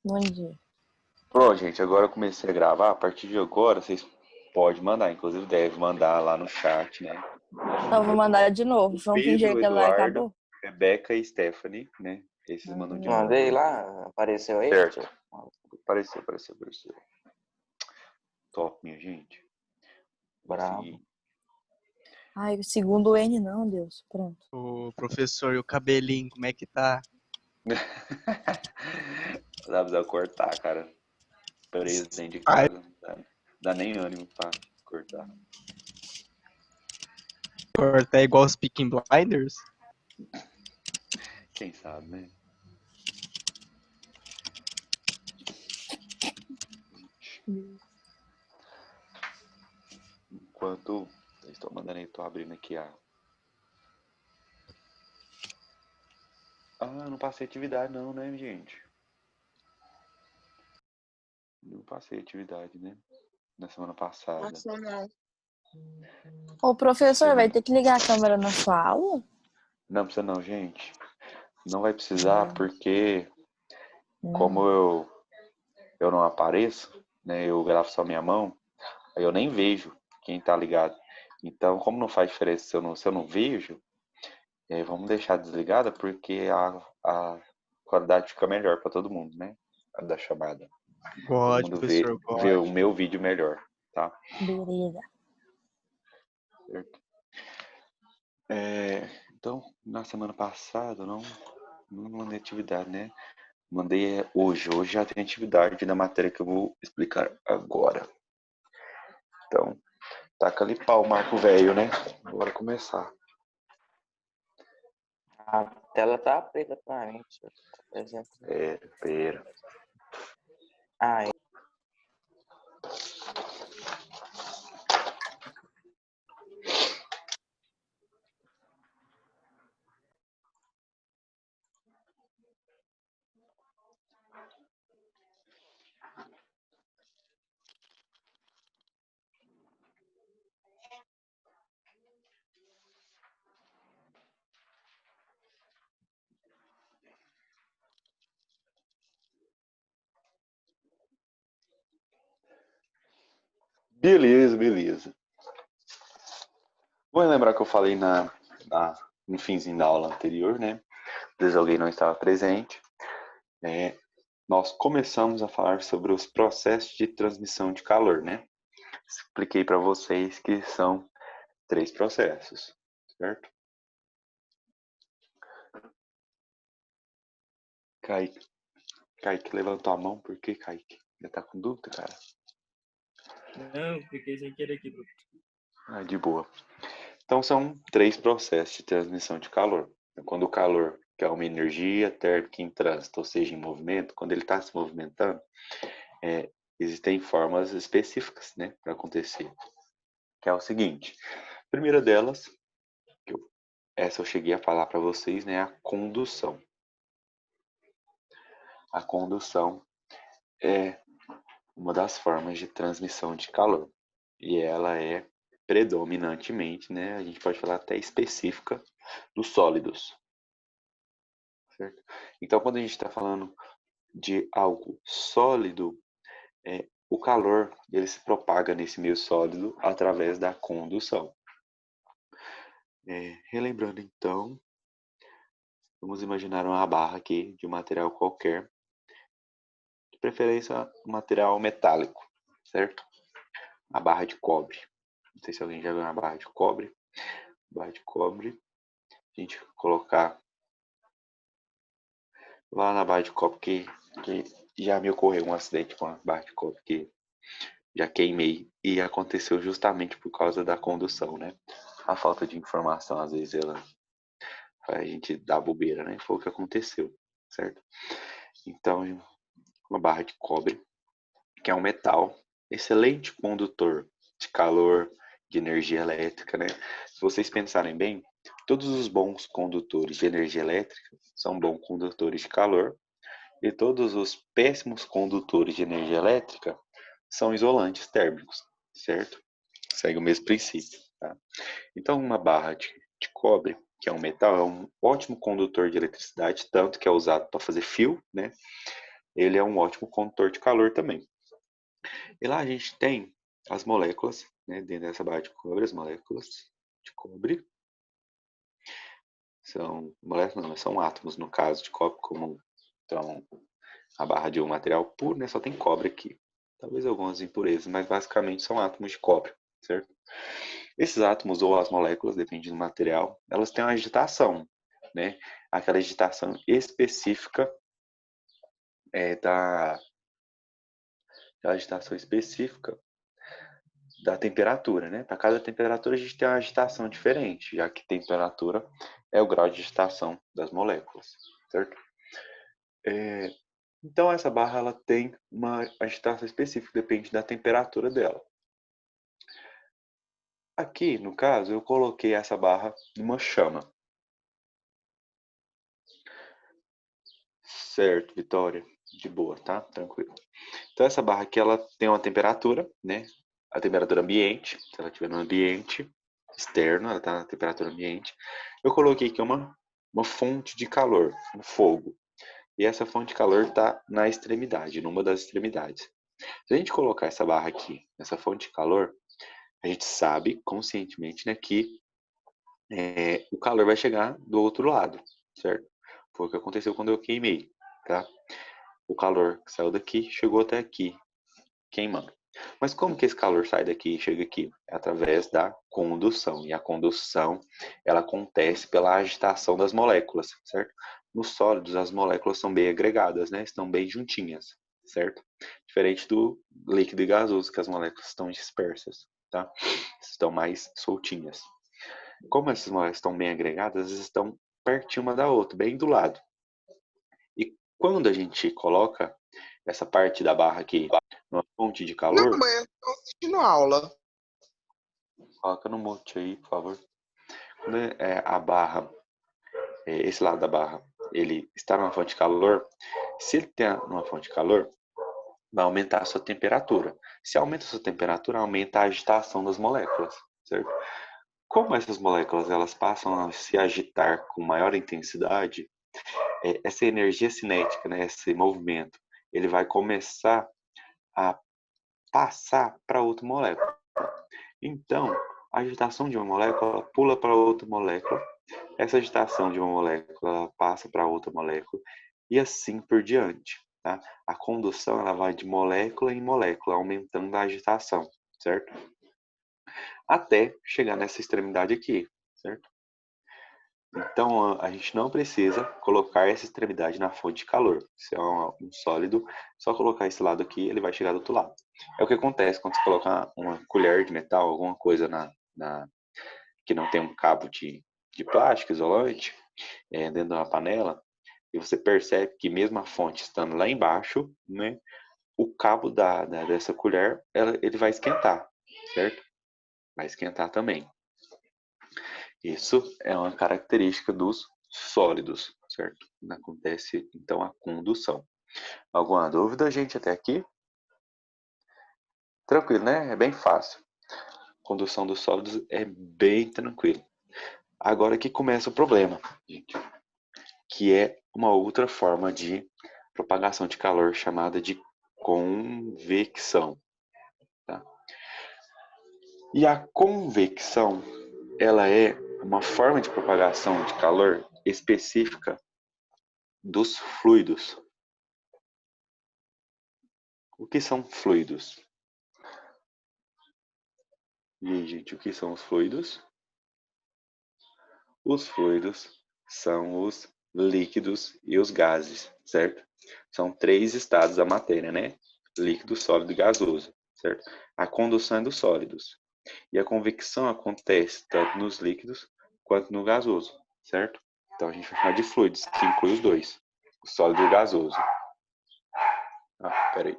Bom dia. Pronto, gente, agora eu comecei a gravar. A partir de agora, vocês podem mandar, inclusive deve mandar lá no chat, né? Então, eu vou mandar de novo. O Vamos Pedro, fingir o que ela Eduardo, acabou? Rebeca e Stephanie, né? Esses mandam de novo. Mandei lá, apareceu aí, Certo. tio? Apareceu. Top, minha gente. Bravo. Consegui. Ai, o segundo N não, Deus. Pronto. O professor e o cabelinho, como é que tá? Dá pra cortar, cara. Preso dentro de Ai, casa. Não dá nem ânimo pra cortar. corta é igual os Peaky Blinders? Quem sabe, né? Enquanto eu estou mandando aí, tô abrindo aqui a. Ah, não passei atividade não, né, gente? Não passei atividade, né? Na semana passada. Passou não. Ô, professor, vai ter que ligar a câmera na sua aula? Não precisa não, gente. Não vai precisar porque como eu não apareço, né? Eu gravo só minha mão, aí eu nem vejo quem tá ligado. Então, como não faz diferença se eu não vejo, vamos deixar desligada porque a qualidade fica melhor para todo mundo, né? A da chamada. Todo God, mundo professor, vê o God. meu vídeo melhor, tá? Beleza. Certo? Então, na semana passada eu não mandei atividade, né? Mandei hoje. Hoje já tem atividade da matéria que eu vou explicar agora. Então, taca ali pau, Marco Velho, né? Bora começar. A tela tá preta pra mim, tio. Por exemplo. Pera. Ah, Beleza. Vou lembrar que eu falei no finzinho da aula anterior, né? Às vezes alguém não estava presente. Nós começamos a falar sobre os processos de transmissão de calor, né? Expliquei para vocês que são 3 processos, certo? Kaique levantou a mão, por que, Kaique? Já tá com dúvida, cara? Não, fiquei sem querer aqui, professor. De boa. Então, são 3 processos de transmissão de calor. Quando o calor, que é uma energia térmica em trânsito, ou seja, em movimento, quando ele está se movimentando, existem formas específicas, né, para acontecer. Que é o seguinte, a primeira delas, essa eu cheguei a falar para vocês, né, é a condução. A condução é uma das formas de transmissão de calor. E ela é predominantemente, né, a gente pode falar até específica, dos sólidos. Certo? Então, quando a gente está falando de algo sólido, o calor ele se propaga nesse meio sólido através da condução. Relembrando então, vamos imaginar uma barra aqui de um material qualquer, de preferência um material metálico, certo? A barra de cobre. Não sei se alguém já viu uma barra de cobre. Barra de cobre, a gente colocar lá na barra de cobre que já me ocorreu um acidente com a barra de cobre que já queimei e aconteceu justamente por causa da condução, né? A falta de informação, às vezes, ela faz a gente dar bobeira, né? Foi o que aconteceu, certo? Então, uma barra de cobre, que é um metal excelente condutor de calor, de energia elétrica, né? Se vocês pensarem bem, todos os bons condutores de energia elétrica são bons condutores de calor e todos os péssimos condutores de energia elétrica são isolantes térmicos, certo? Segue o mesmo princípio, tá? Então, uma barra de cobre, que é um metal, é um ótimo condutor de eletricidade, tanto que é usado para fazer fio, né? ele é um ótimo condutor de calor também. E lá a gente tem as moléculas, né, dentro dessa barra de cobre, as moléculas de cobre. São moléculas, não, são átomos, no caso de cobre comum. Então, a barra de um material puro, né, só tem cobre aqui. Talvez algumas impurezas, mas basicamente são átomos de cobre, certo? Esses átomos ou as moléculas, depende do material, elas têm uma agitação, né? Aquela agitação específica da agitação específica da temperatura, né? Para cada temperatura a gente tem uma agitação diferente, já que temperatura é o grau de agitação das moléculas, certo? Então essa barra ela tem uma agitação específica, depende da temperatura dela. Aqui, no caso, eu coloquei essa barra numa chama. Certo, Vitória. De boa, tá? Tranquilo. Então essa barra aqui, ela tem uma temperatura, né? A temperatura ambiente. Se ela estiver no ambiente externo, ela está na temperatura ambiente. Eu coloquei aqui uma fonte de calor, um fogo. E essa fonte de calor está na extremidade, numa das extremidades. Se a gente colocar essa barra aqui, essa fonte de calor, a gente sabe conscientemente, né, que o calor vai chegar do outro lado, certo? Foi o que aconteceu quando eu queimei, tá? O calor que saiu daqui chegou até aqui, queimando. Mas como que esse calor sai daqui e chega aqui? É através da condução. E a condução, ela acontece pela agitação das moléculas, certo? Nos sólidos, as moléculas são bem agregadas, né? Estão bem juntinhas, certo? Diferente do líquido e gasoso, que as moléculas estão dispersas, tá? Estão mais soltinhas. Como essas moléculas estão bem agregadas, elas estão pertinho uma da outra, bem do lado. E quando a gente coloca essa parte da barra aqui numa fonte de calor... Não, mas eu tô assistindo aula. Coloca no mute aí, por favor. Quando a barra, esse lado da barra, ele está numa fonte de calor, se ele tem uma fonte de calor, vai aumentar a sua temperatura. Se aumenta a sua temperatura, aumenta a agitação das moléculas, certo? Como essas moléculas elas passam a se agitar com maior intensidade, essa energia cinética, né, esse movimento, ele vai começar a passar para outra molécula. Então, a agitação de uma molécula pula para outra molécula, essa agitação de uma molécula passa para outra molécula e assim por diante. Tá? A condução ela vai de molécula em molécula, aumentando a agitação, certo? Até chegar nessa extremidade aqui, certo? Então, a gente não precisa colocar essa extremidade na fonte de calor. Se é um sólido, só colocar esse lado aqui, ele vai chegar do outro lado. É o que acontece quando você coloca uma colher de metal, alguma coisa que não tem um cabo de plástico isolante, dentro de uma panela, e você percebe que mesmo a fonte estando lá embaixo, né, o cabo dessa colher, ele vai esquentar, certo? Vai esquentar também. Isso é uma característica dos sólidos, certo? Acontece, então, a condução. Alguma dúvida, gente, até aqui? Tranquilo, né? É bem fácil. Condução dos sólidos é bem tranquilo. Agora que começa o problema, gente, que é uma outra forma de propagação de calor chamada de convecção. Tá? E a convecção, ela é uma forma de propagação de calor específica dos fluidos. O que são fluidos? E aí, gente, o que são os fluidos? Os fluidos são os líquidos e os gases, certo? São 3 estados da matéria, né? Líquido, sólido e gasoso, certo? A condução é dos sólidos. E a convecção acontece tanto nos líquidos quanto no gasoso, certo? Então a gente vai chamar de fluidos, que inclui os dois, o sólido e o gasoso. Peraí.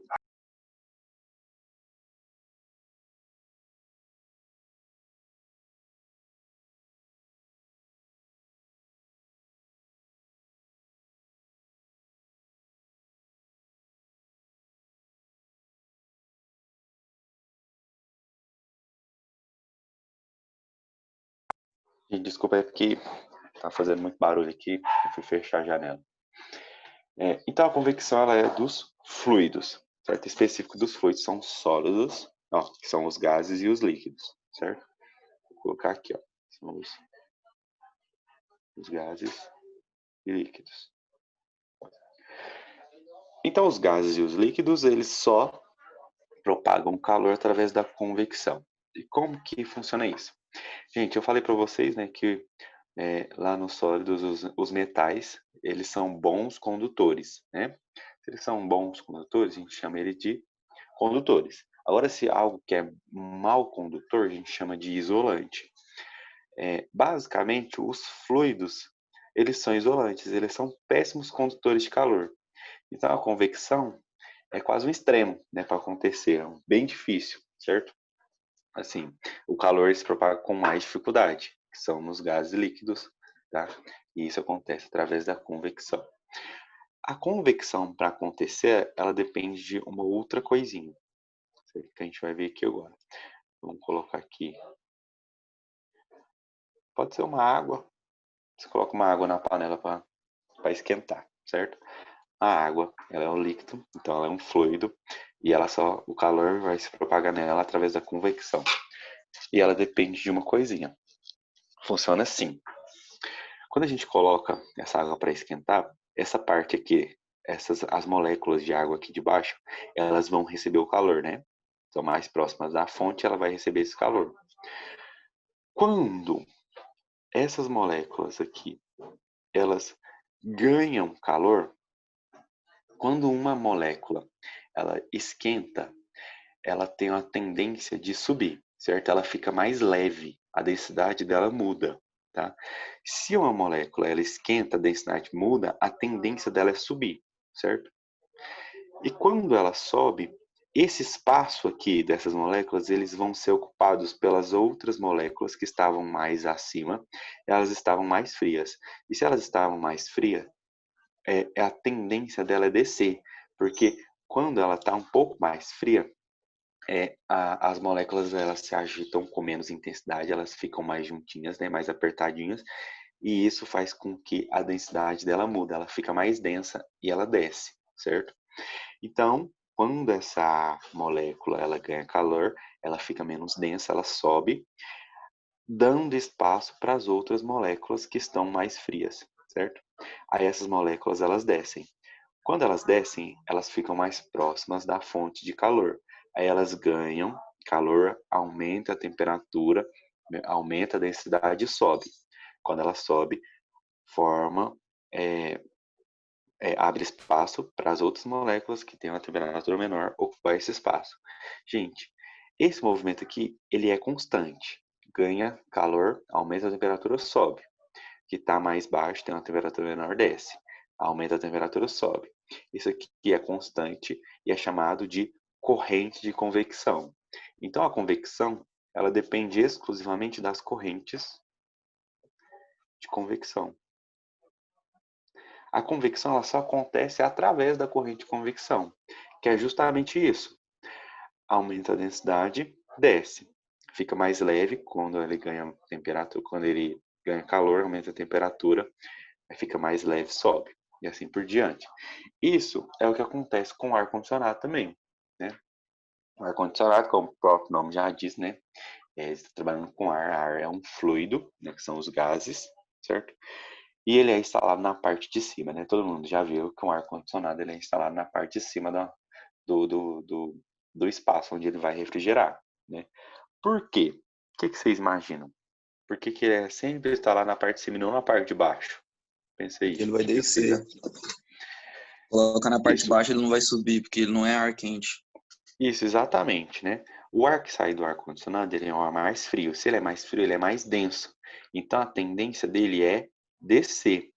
Desculpa, é porque tá fazendo muito barulho aqui, eu fui fechar a janela. Então, a convecção ela é dos fluidos, certo? Específico dos fluidos são sólidos, ó, que são os gases e os líquidos, certo? Vou colocar aqui, ó, são os gases e líquidos. Então, os gases e os líquidos, eles só propagam calor através da convecção. E como que funciona isso? Gente, eu falei para vocês, né, que lá nos sólidos, os metais, eles são bons condutores, né? Se eles são bons condutores, a gente chama ele de condutores. Agora, se algo que é mau condutor, a gente chama de isolante. Basicamente, os fluidos, eles são isolantes, eles são péssimos condutores de calor. Então, a convecção é quase um extremo, né, para acontecer, é bem difícil, certo? Assim, o calor se propaga com mais dificuldade, que são nos gases líquidos, tá? E isso acontece através da convecção. A convecção, para acontecer, ela depende de uma outra coisinha, certo? Que a gente vai ver aqui agora. Vamos colocar aqui. Pode ser uma água. Você coloca uma água na panela para esquentar, certo? A água, ela é um líquido, então ela é um fluido, e o calor vai se propagar nela através da convecção. E ela depende de uma coisinha. Funciona assim. Quando a gente coloca essa água para esquentar, essa parte aqui, as moléculas de água aqui de baixo, elas vão receber o calor, né? São mais próximas da fonte, ela vai receber esse calor. Quando essas moléculas aqui, elas ganham calor, quando uma molécula ela esquenta, ela tem uma tendência de subir, certo? Ela fica mais leve, a densidade dela muda, tá? Se uma molécula ela esquenta, a densidade muda, a tendência dela é subir, certo? E quando ela sobe, esse espaço aqui dessas moléculas, eles vão ser ocupados pelas outras moléculas que estavam mais acima, elas estavam mais frias. E se elas estavam mais frias, a tendência dela é descer, porque quando ela está um pouco mais fria, as moléculas elas se agitam com menos intensidade, elas ficam mais juntinhas, né, mais apertadinhas, e isso faz com que a densidade dela muda, ela fica mais densa e ela desce, certo? Então, quando essa molécula ela ganha calor, ela fica menos densa, ela sobe, dando espaço para as outras moléculas que estão mais frias, certo? Aí essas moléculas elas descem. Quando elas descem, elas ficam mais próximas da fonte de calor. Aí elas ganham calor, aumenta a temperatura, aumenta a densidade e sobe. Quando ela sobe, forma, abre espaço para as outras moléculas que têm uma temperatura menor ocupar esse espaço. Gente, esse movimento aqui, ele é constante. Ganha calor, aumenta a temperatura, sobe. Que está mais baixo, tem uma temperatura menor, desce. Aumenta a temperatura, sobe. Isso aqui é constante e é chamado de corrente de convecção. Então, a convecção, ela depende exclusivamente das correntes de convecção. A convecção ela só acontece através da corrente de convecção, que é justamente isso. Aumenta a densidade, desce. Fica mais leve quando ele ganha temperatura, quando ele ganha calor, aumenta a temperatura, aí fica mais leve, sobe, e assim por diante. Isso é o que acontece com o ar-condicionado também, né? O ar-condicionado, como o próprio nome já diz, né? Está trabalhando com ar é um fluido, né, que são os gases, certo? E ele é instalado na parte de cima, né? Todo mundo já viu que um ar-condicionado ele é instalado na parte de cima do espaço onde ele vai refrigerar, né? Por quê? O que vocês imaginam? Por que ele é sempre instalado na parte de cima e não na parte de baixo? Pensei Porque ele isso. vai O que vocês descer. Colocar na parte de Isso. baixo ele não vai subir, porque ele não é ar quente. Isso, exatamente, né? O ar que sai do ar-condicionado, ele é um ar mais frio. Se ele é mais frio, ele é mais denso. Então, a tendência dele é descer.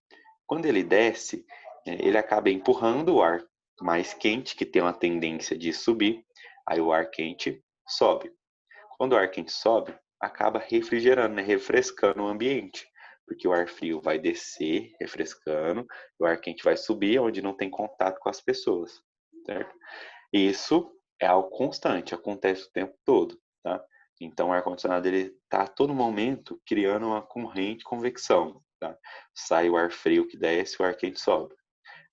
Quando ele desce, ele acaba empurrando o ar mais quente, que tem uma tendência de subir. Aí o ar quente sobe. Quando o ar quente sobe, acaba refrigerando, né? Refrescando o ambiente. Porque o ar frio vai descer, refrescando, e o ar quente vai subir, onde não tem contato com as pessoas, certo? Isso é algo constante, acontece o tempo todo, tá? Então, o ar-condicionado ele está a todo momento criando uma corrente de convecção, tá? Sai o ar frio que desce, o ar quente sobe.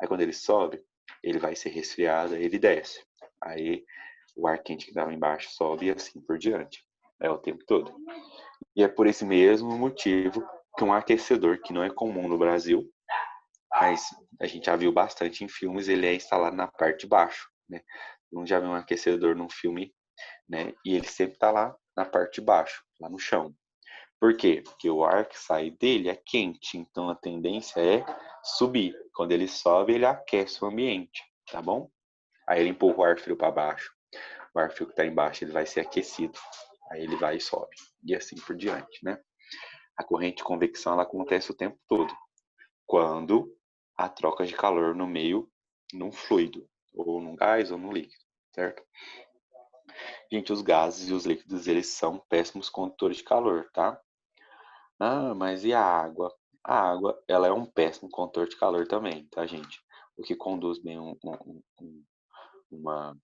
Aí quando ele sobe, ele vai ser resfriado, aí ele desce. Aí o ar quente que estava embaixo sobe e assim por diante. É o tempo todo. E é por esse mesmo motivo que um aquecedor, que não é comum no Brasil, mas a gente já viu bastante em filmes, ele é instalado na parte de baixo, né? Não já viu um aquecedor num filme, né? E ele sempre está lá na parte de baixo, lá no chão. Por quê? Porque o ar que sai dele é quente, então a tendência é subir. Quando ele sobe, ele aquece o ambiente, tá bom? Aí ele empurra o ar frio para baixo. O ar frio que está embaixo, ele vai ser aquecido. Aí ele vai e sobe. E assim por diante, né? A corrente de convecção, ela acontece o tempo todo. Quando há troca de calor no meio, num fluido, ou num gás ou num líquido, certo? Gente, os gases e os líquidos, eles são péssimos condutores de calor, tá? Ah, mas e a água? A água, ela é um péssimo condutor de calor também, tá, gente? O que conduz bem uma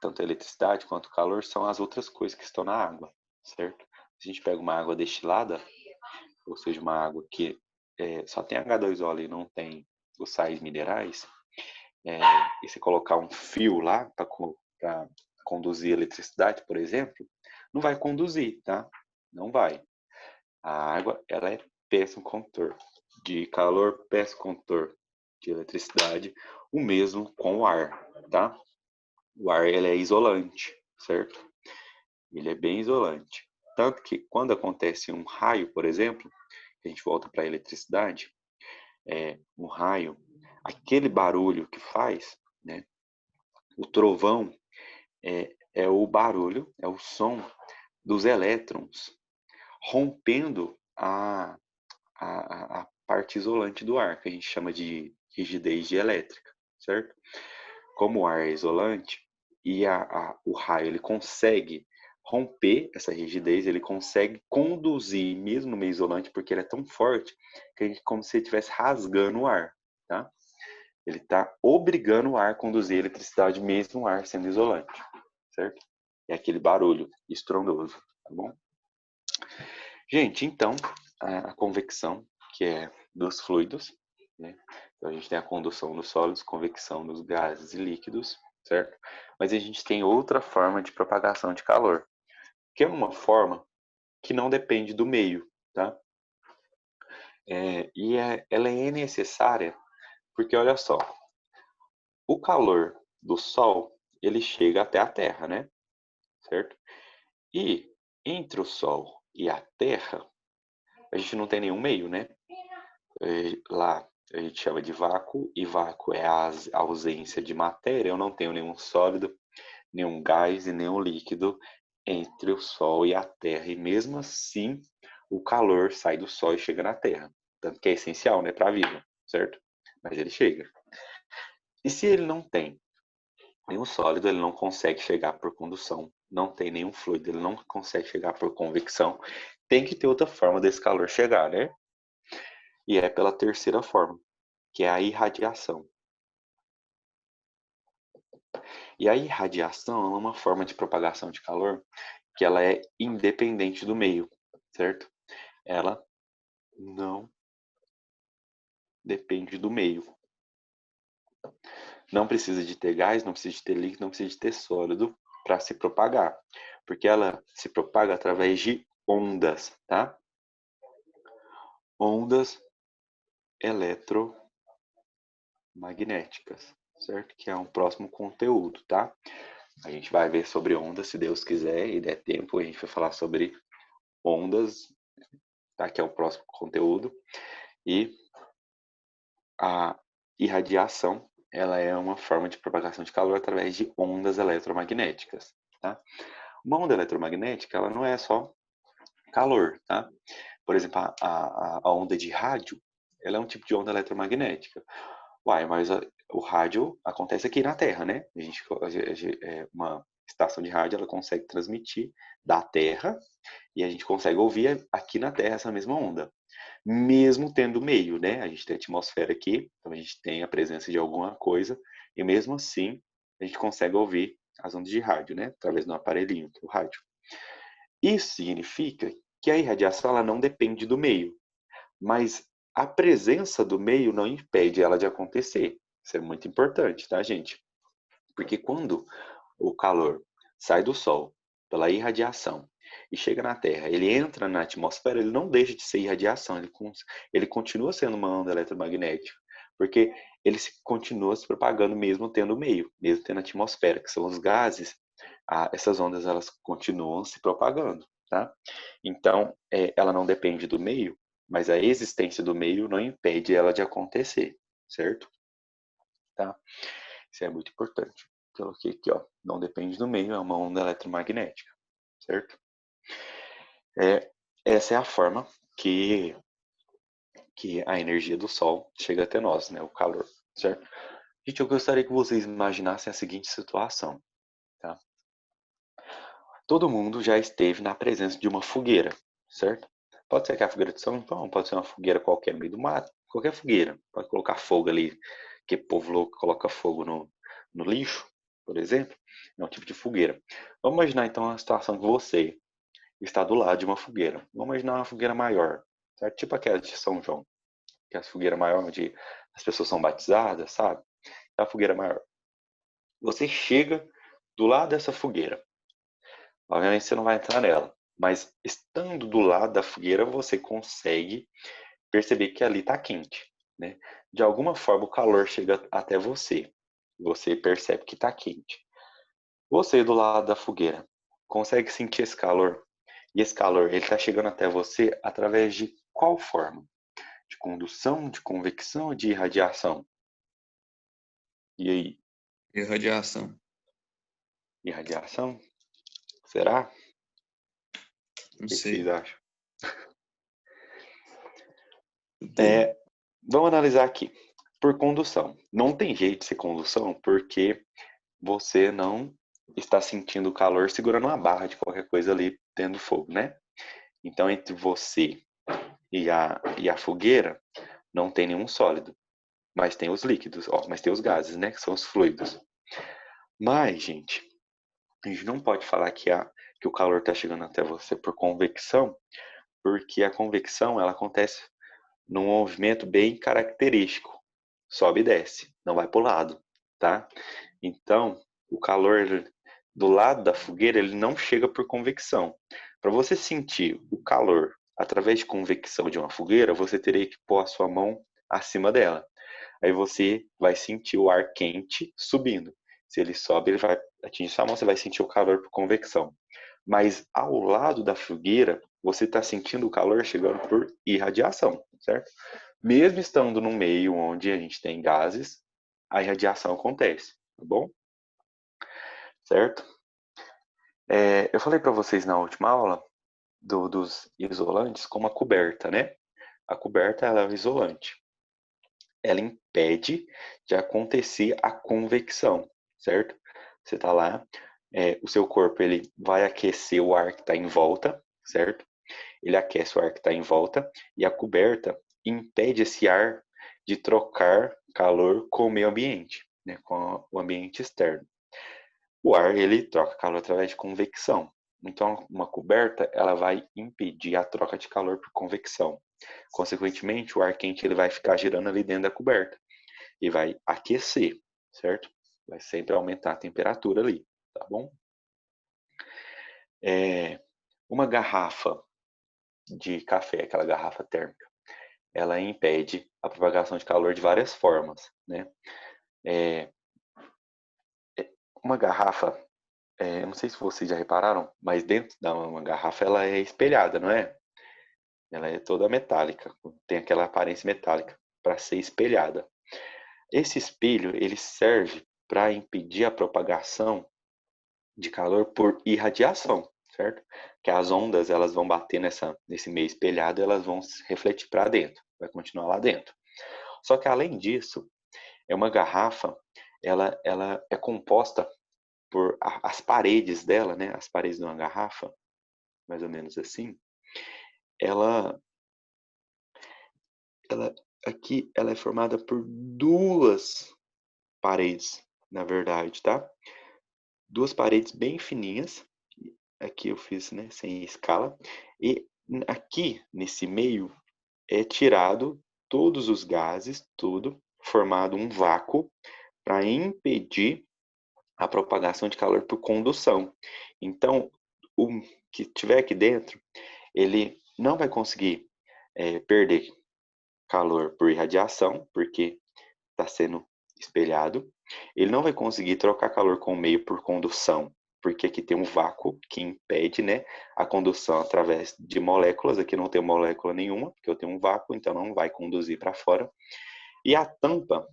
tanto a eletricidade quanto o calor são as outras coisas que estão na água, certo? Se a gente pega uma água destilada, ou seja, uma água que só tem H2O e não tem os sais minerais, e se colocar um fio lá para conduzir eletricidade, por exemplo, não vai conduzir, tá? Não vai. A água, ela é péssimo condutor de calor, péssimo condutor de eletricidade, o mesmo com o ar, tá? O ar, ele é isolante, certo? Ele é bem isolante. Tanto que quando acontece um raio, por exemplo, a gente volta para a eletricidade, um raio, aquele barulho que faz, né? O trovão é o barulho, é o som dos elétrons rompendo a parte isolante do ar, que a gente chama de rigidez dielétrica, certo? Como o ar é isolante e o raio ele consegue romper essa rigidez, ele consegue conduzir, mesmo no meio isolante, porque ele é tão forte, que é como se ele estivesse rasgando o ar, tá? Ele está obrigando o ar a conduzir a eletricidade, mesmo o ar sendo isolante, certo? É aquele barulho estrondoso, tá bom? Gente, então, a convecção, que é dos fluidos, né? Então, a gente tem a condução dos sólidos, convecção dos gases e líquidos, certo? Mas a gente tem outra forma de propagação de calor, que é uma forma que não depende do meio, tá? Ela é necessária porque, olha só, o calor do Sol, ele chega até a Terra, né? Certo? E entre o Sol e a Terra, a gente não tem nenhum meio, né? Lá a gente chama de vácuo, e vácuo é a ausência de matéria. Eu não tenho nenhum sólido, nenhum gás e nenhum líquido entre o Sol e a Terra. E mesmo assim, o calor sai do Sol e chega na Terra. Tanto que é essencial, né, para a vida, certo? Mas ele chega. E se ele não tem nenhum sólido, ele não consegue chegar por condução. Não tem nenhum fluido, ele não consegue chegar por convecção. Tem que ter outra forma desse calor chegar, né? E é pela terceira forma, que é a irradiação. E a irradiação é uma forma de propagação de calor que ela é independente do meio, certo? Ela não depende do meio. Não precisa de ter gás, não precisa de ter líquido, não precisa de ter sólido para se propagar, porque ela se propaga através de ondas, tá? Ondas eletromagnéticas, certo? Que é um próximo conteúdo, tá? A gente vai ver sobre ondas, se Deus quiser e der tempo, a gente vai falar sobre ondas, tá? Que é o próximo conteúdo. E a irradiação, ela é uma forma de propagação de calor através de ondas eletromagnéticas, tá? Uma onda eletromagnética, ela não é só calor, tá? Por exemplo, a onda de rádio, ela é um tipo de onda eletromagnética. Uai, mas o rádio acontece aqui na Terra, né? Uma estação de rádio, ela consegue transmitir da Terra e a gente consegue ouvir aqui na Terra essa mesma onda. Mesmo tendo meio, né? A gente tem a atmosfera aqui, então a gente tem a presença de alguma coisa e mesmo assim a gente consegue ouvir as ondas de rádio, né? Através do aparelhinho, que é o rádio. Isso significa que a irradiação ela não depende do meio, mas a presença do meio não impede ela de acontecer, Isso é muito importante, tá, gente? Porque quando o calor sai do Sol pela irradiação e chega na Terra, ele entra na atmosfera, ele não deixa de ser irradiação, ele continua sendo uma onda eletromagnética, porque ele continua se propagando mesmo tendo meio, mesmo tendo atmosfera, que são os gases, essas ondas elas continuam se propagando, tá? Então, ela não depende do meio, mas a existência do meio não impede ela de acontecer, certo? Tá? Isso é muito importante. Coloquei aqui, ó, não depende do meio, é uma onda eletromagnética, certo? Essa é a forma que a energia do Sol chega até nós, né? O calor, certo? Gente, eu gostaria que vocês imaginassem a seguinte situação, tá? Todo mundo já esteve na presença de uma fogueira, certo? Pode ser que a fogueira de São João, pode ser uma fogueira qualquer no meio do mato, qualquer fogueira. Pode colocar fogo ali, que povo louco coloca fogo no lixo, por exemplo. É um tipo de fogueira. Vamos imaginar então a situação que você está do lado de uma fogueira. Vamos imaginar uma fogueira maior, certo? Tipo aquela de São João, que é a fogueira maior onde as pessoas são batizadas, sabe? É a fogueira maior. Você chega do lado dessa fogueira. Obviamente você não vai entrar nela, mas estando do lado da fogueira você consegue perceber que ali está quente, né? De alguma forma o calor chega até você. Você percebe que está quente. Você do lado da fogueira consegue sentir esse calor? E esse calor ele está chegando até você através de qual forma? De condução, de convecção, de irradiação? E aí? Irradiação. Irradiação? Será? Não O que sei. vocês acham? Vamos analisar aqui. Por condução. Não tem jeito de ser condução porque você não está sentindo o calor segurando uma barra de qualquer coisa ali dentro do fogo, né? Então, entre você e a fogueira, não tem nenhum sólido. Mas tem os líquidos, ó, mas tem os gases, né? Que são os fluidos. Mas, gente, a gente não pode falar que o calor está chegando até você por convecção, porque a convecção ela acontece num movimento bem característico. Sobe e desce, não vai para o lado, tá? Então, o calor do lado da fogueira ele não chega por convecção. Para você sentir o calor através de convecção de uma fogueira, você teria que pôr a sua mão acima dela. Aí você vai sentir o ar quente subindo. Se ele sobe, ele vai atingir sua mão, você vai sentir o calor por convecção. Mas ao lado da fogueira, você está sentindo o calor chegando por irradiação, certo? Mesmo estando no meio onde a gente tem gases, a irradiação acontece, tá bom? Certo? Eu falei para vocês na última aula dos isolantes como a coberta, né? A coberta ela é um isolante. Ela impede de acontecer a convecção, certo? Você está lá, o seu corpo ele vai aquecer o ar que está em volta, certo? Ele aquece o ar que está em volta e a coberta impede esse ar de trocar calor com o meio ambiente, né, com o ambiente externo. O ar ele troca calor através de convecção. Então, uma coberta ela vai impedir a troca de calor por convecção. Consequentemente, o ar quente ele vai ficar girando ali dentro da coberta e vai aquecer, certo? Vai sempre aumentar a temperatura ali, tá bom? Uma garrafa de café, aquela garrafa térmica, ela impede a propagação de calor de várias formas, né? Uma garrafa, não sei se vocês já repararam, mas dentro da uma garrafa ela é espelhada, não é? Ela é toda metálica, tem aquela aparência metálica para ser espelhada. Esse espelho ele serve para impedir a propagação de calor por irradiação, certo? Que as ondas elas vão bater nesse meio espelhado, e elas vão se refletir para dentro, vai continuar lá dentro. Só que além disso, uma garrafa, ela é composta por as paredes dela, né? As paredes de uma garrafa, mais ou menos assim, ela aqui ela é formada por duas paredes, na verdade, tá? Duas paredes bem fininhas. Aqui eu fiz, né, sem escala. E aqui nesse meio é tirado todos os gases, tudo, formado um vácuo para impedir a propagação de calor por condução. Então, o que tiver aqui dentro, ele não vai conseguir perder calor por irradiação, porque está sendo espelhado. Ele não vai conseguir trocar calor com o meio por condução, porque aqui tem um vácuo que impede, né, a condução através de moléculas. Aqui não tem molécula nenhuma, porque eu tenho um vácuo, então não vai conduzir para fora. E a tampa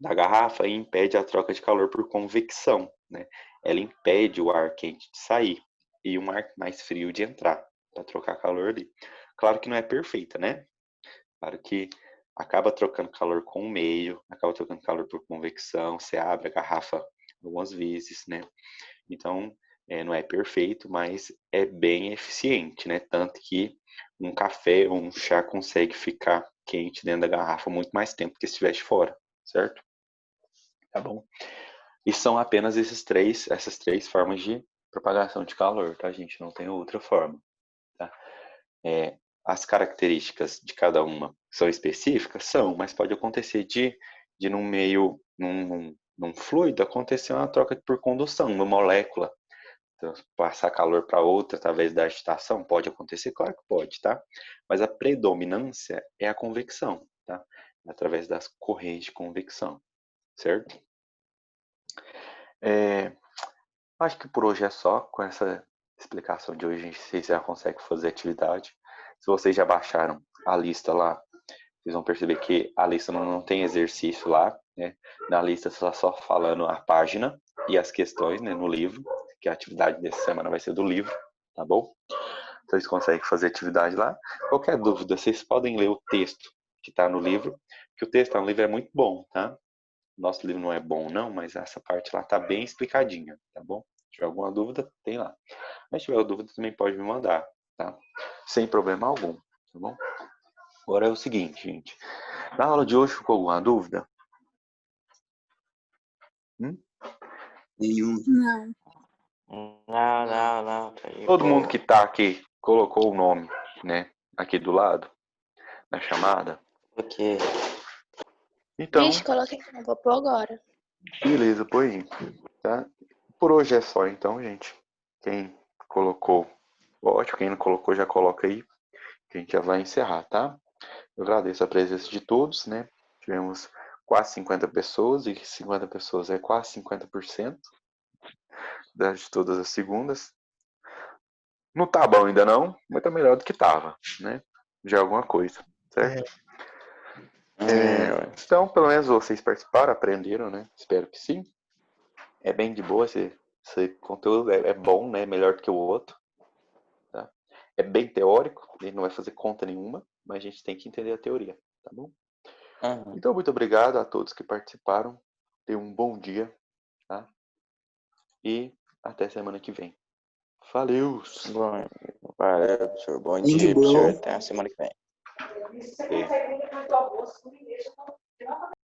da garrafa impede a troca de calor por convecção, né? Ela impede o ar quente de sair e um ar mais frio de entrar, para trocar calor ali. Claro que não é perfeita, né? Claro que acaba trocando calor com o meio, acaba trocando calor por convecção, você abre a garrafa algumas vezes, né? Então, não é perfeito, mas é bem eficiente, né? Tanto que um café ou um chá consegue ficar quente dentro da garrafa muito mais tempo que se estivesse fora, certo? Tá bom? E são apenas essas três formas de propagação de calor, tá, gente? Não tem outra forma, tá? As características de cada uma são específicas? São, mas pode acontecer de num meio, num fluido, acontecer uma troca por condução, uma molécula passar calor para outra através da agitação? Pode acontecer? Claro que pode, tá? Mas a predominância é a convecção, tá? Através das correntes de convecção, certo? Acho que por hoje é só. Com essa explicação de hoje, vocês já conseguem fazer atividade. Se vocês já baixaram a lista lá, vocês vão perceber que a lista não tem exercício lá, né? Na lista está só falando a página e as questões, né, no livro, que a atividade dessa semana vai ser do livro, tá bom? Então, vocês conseguem fazer atividade lá. Qualquer dúvida, vocês podem ler o texto que está no livro, que o texto no livro é muito bom, tá? Nosso livro não é bom, não, mas essa parte lá tá bem explicadinha, tá bom? Se tiver alguma dúvida, tem lá. Mas se tiver dúvida, também pode me mandar, tá? Sem problema algum, tá bom? Agora é o seguinte, gente. Na aula de hoje ficou alguma dúvida? Nenhum. Não. Não. Todo mundo que tá aqui colocou o nome, né? Aqui do lado, na chamada. Ok. Então, Vixe, coloquei. Eu vou pôr agora. beleza, põe, tá? Por hoje é só, então, gente. Quem colocou, ótimo. Quem não colocou, já coloca aí. Que a gente já vai encerrar, tá? Eu agradeço a presença de todos, né? Tivemos quase 50 pessoas, e 50 pessoas é quase 50% de todas as segundas. Não tá bom ainda não, mas tá melhor do que tava, né? Já é alguma coisa, certo? Então, pelo menos vocês participaram, aprenderam, né? Espero que sim. É bem de boa, esse conteúdo é bom, né? Melhor do que o outro. Tá? É bem teórico, ele não vai fazer conta nenhuma, mas a gente tem que entender a teoria, tá bom? Então, muito obrigado a todos que participaram. Tenham um bom dia, tá? E até semana que vem. Valeu! Bom, valeu, professor. Bom Bem de dia, boa. professor. Até a semana que vem. É.